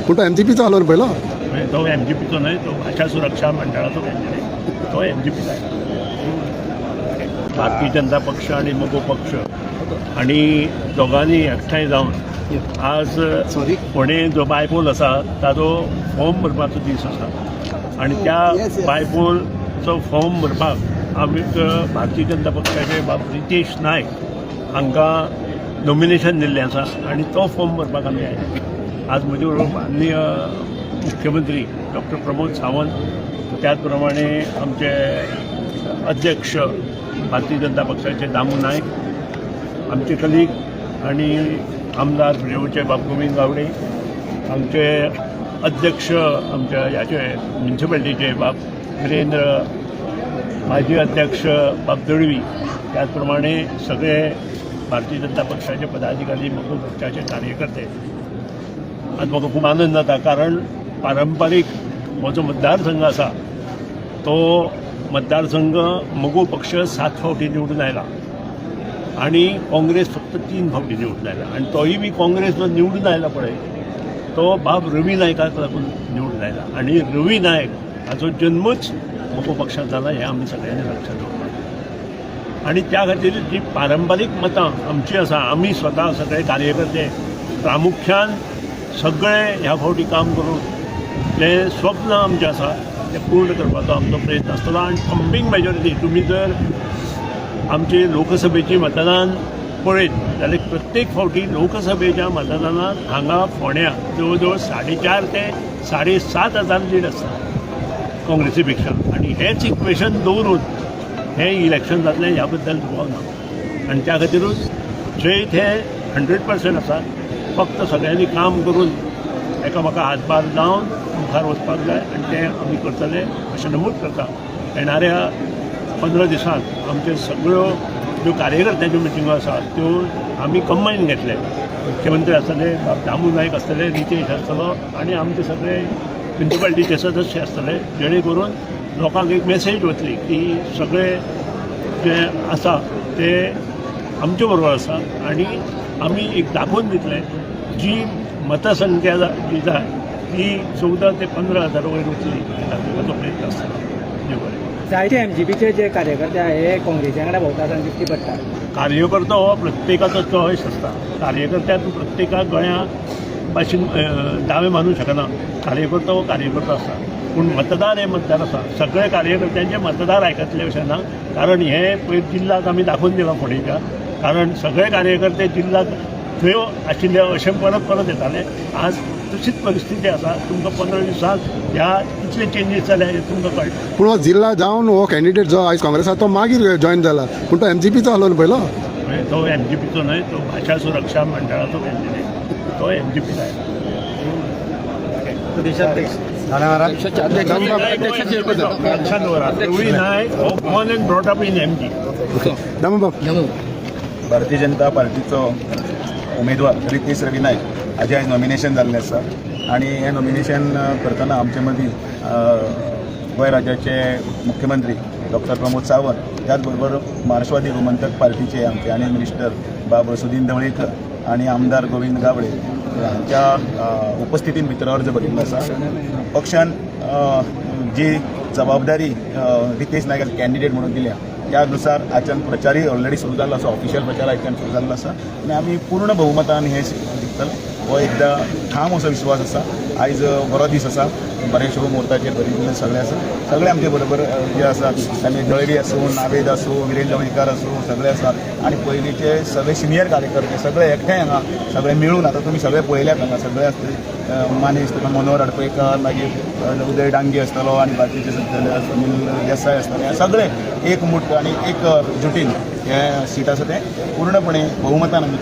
पूण तो MGPचो आलो पयलो तो MGPचो न्हय, तो भाषा सुरक्षा मंडळाचो कॅन्डिडेट, तो MGP जाय. भारतीय जनता पक्ष आणि मगो पक्ष आणि दोगांनी एकठांय जावन आज फोंडे जो बायपोल आसा ताजो फॉर्म भरपाचो दीस आसा आणि त्या बायपोलचो फॉर्म भरपाक आमी भारतीय जनता पक्षाचे बाब रितेश नायक हांकां नॉमिनेशन दिल्लें आसा आणि तो फॉर्म भरपाक आमी आयले. आज म्हजे बरोबर माननीय मुख्यमंत्री डॉक्टर प्रमोद सावंत, त्याच प्रमाणे आमचे अध्यक्ष भारतीय जनता पक्षाचे दामू नायक, आमचे कलीग आणि आमदार रेवचे बाब गोविंद गावडे, आमचे अध्यक्ष आमच्या ह्याचे म्युन्सिपालिटीचे बाब वीरेंद्र, माजी अध्यक्ष बाब दळवी, त्याचप्रमाणे सगळे भारतीय जनता पक्षाचे पदाधिकारी, मगो पक्षाचे कार्यकर्ते. आज म्हाका खूब आनंद जाता, कारण पारंपारीक हो जो मतदारसंघ आसा तो मतदारसंघ मगो पक्ष 7 फावटी निवडून आयला आणि काँग्रेस फक्त 3 फावटी निवडून आयला. आणि तोही बी काँग्रेस जो निवडून आयला पळय तो बाब रवी नायकाक लागून निवडून आयला. आणि रवी नायक हाचो जन्मच मगो पक्षांत जाला हें आमी सगळ्यांनी लक्षात दवरपाक. आणि त्या खातीर जी पारंपारीक मतां आमची आसा, आमी स्वता सगळे कार्यकर्ते प्रामुख्यान सगळे ह्या फावटी काम करून जें स्वप्न आमचें आसा ते पूर्ण करपाचो आमचो प्रयत्न आसतलो. आनी थंबींग मेजॉरिटी तुमी जर आमचे लोकसभेची मतदान पळयत जाल्यार प्रत्येक फावटी लोकसभेच्या मतदानात हांगा फोंड्या जवळ जवळ 4.5 ते 7.5 हजार लीड आसता काँग्रेसी पेक्षा. आणि हेच इक्वेशन दवरून हें इलेक्शन जातलें ह्या बद्दल दुबाव ना. आनी त्या खातीरूच जैत हे 100% आसा. फक्त सगळ्यांनी काम करून एकामेका हातभार लावन मुखार वचपाक जाय आणि ते आमी करतले अशें नमूद करता. येणाऱ्या 15 दिसांत आमचे सगळ्यो ज्यो कार्यकर्त्यांच्यो मिटिंगो आसा त्यो आमी कंबायन घेतले. मुख्यमंत्री आसतले, दामू नायक आसतले, रितेश आसतलो आणि आमचे सगळे म्युन्सिपालिटीचे सदस्य आसतले, जेणे करून लोकांक एक मेसेज वतली की सगळे जे आसा ते आमचे बरोबर आसा आणि आमी एक दाखोवन दितले जी मतसंख्या जी जाय ती 14 ते 15 हजार वयर वचली ताचो प्रयत्न आसतलो. देव बरें. जायते MGPचे जे कार्यकर्ते हे काँग्रेसी कडेन भोंवतात आनी दिश्टी पडटा. कार्यकर्तो हो प्रत्येकाचो चॉयस आसता. कार्यकर्त्याक प्रत्येकाक गोंया भाशेन दावे मानूंक शकना. कार्यकर्तो हो कार्यकर्तो आसता, पूण मतदार हे मतदार आसा. सगळे कार्यकर्त्यांचे मतदार आयकतले अशें ना, कारण हे पयर जिल्ल्याक आमी दाखोवन दिलां फोंडेच्या. कारण सगळे कार्यकर्ते जिल्ल्याक थंय आशिल्ले अशें परत परत येताले. आज तशीच परिस्थिती आसा. तुमकां 15 दिसांत ह्या कितले चेंजीस जाले हे तुमकां कळटा. पूण हो जिल्ला जावन हो कॅन्डिडेट जो आयज काँग्रेसाचो तो मागीर जॉयन जाला, पूण तो MGPचो आलो पयलो तो MGPचो न्हय, तो भाषा सुरक्षा मंडळाचो कॅन्डिडेट, तो MGP जाय. रवी नायक हो born and brought up in MG. Bharatiya Janata पार्टीचो उमेदवार रितेश रवी नायक हाजें आयज नॉमिनेशन जाल्लें आसा. आणि हें नॉमिनेशन करतना आमचे मदीं गोंय राज्याचे मुख्यमंत्री डॉक्टर प्रमोद सावंत, त्याच बरोबर मार्क्सवादी गोमंतक पार्टीचे आमचे आनी मिनिस्टर बाब सुदीन ढवळीकर आणि आमदार गोविंद गावडे हांच्या उपस्थितीन भितर अर्ज भरिल्लो आसा. पक्षान जी जबाबदारी रितेश नायकाक कॅन्डिडेट म्हणून दिल्या त्या अनुसार आजच्यान प्रचारय ऑलरेडी सुरू जाल्लो आसा. ऑफिशियल प्रचार आजच्यान सुरू जाल्लो आसा आनी आमी पूर्ण भोवमतान हे जिखतले हो एकदा ठाम असो विश्वास आसा. आयज बरो दीस आसा, बरे शुभ मुहूर्ताचेर भरिल्ले सगळे आसा. सगळे आमचे बरोबर जे आसात आमी दळवी आसूं, नावेद आसूं, वीरेंद्र ढवळीकर आसूं, सगळे आसात. आणि पयलींचे सगळे सिनियर कार्यकर्ते सगळे एकठांय हांगा सगळे मेळून, आतां तुमी सगळे पळयल्यात हांगा सगळे आसतले. मानेस्त मनोहर हडपयकर, मागीर उदय डांगे आसतलो आणि बाकीचे सुनील देसाय आसतले. हे सगळे एकमूट आणि एक जुटीन हे सीट आसा तें पूर्णपणे भोवमतान आमी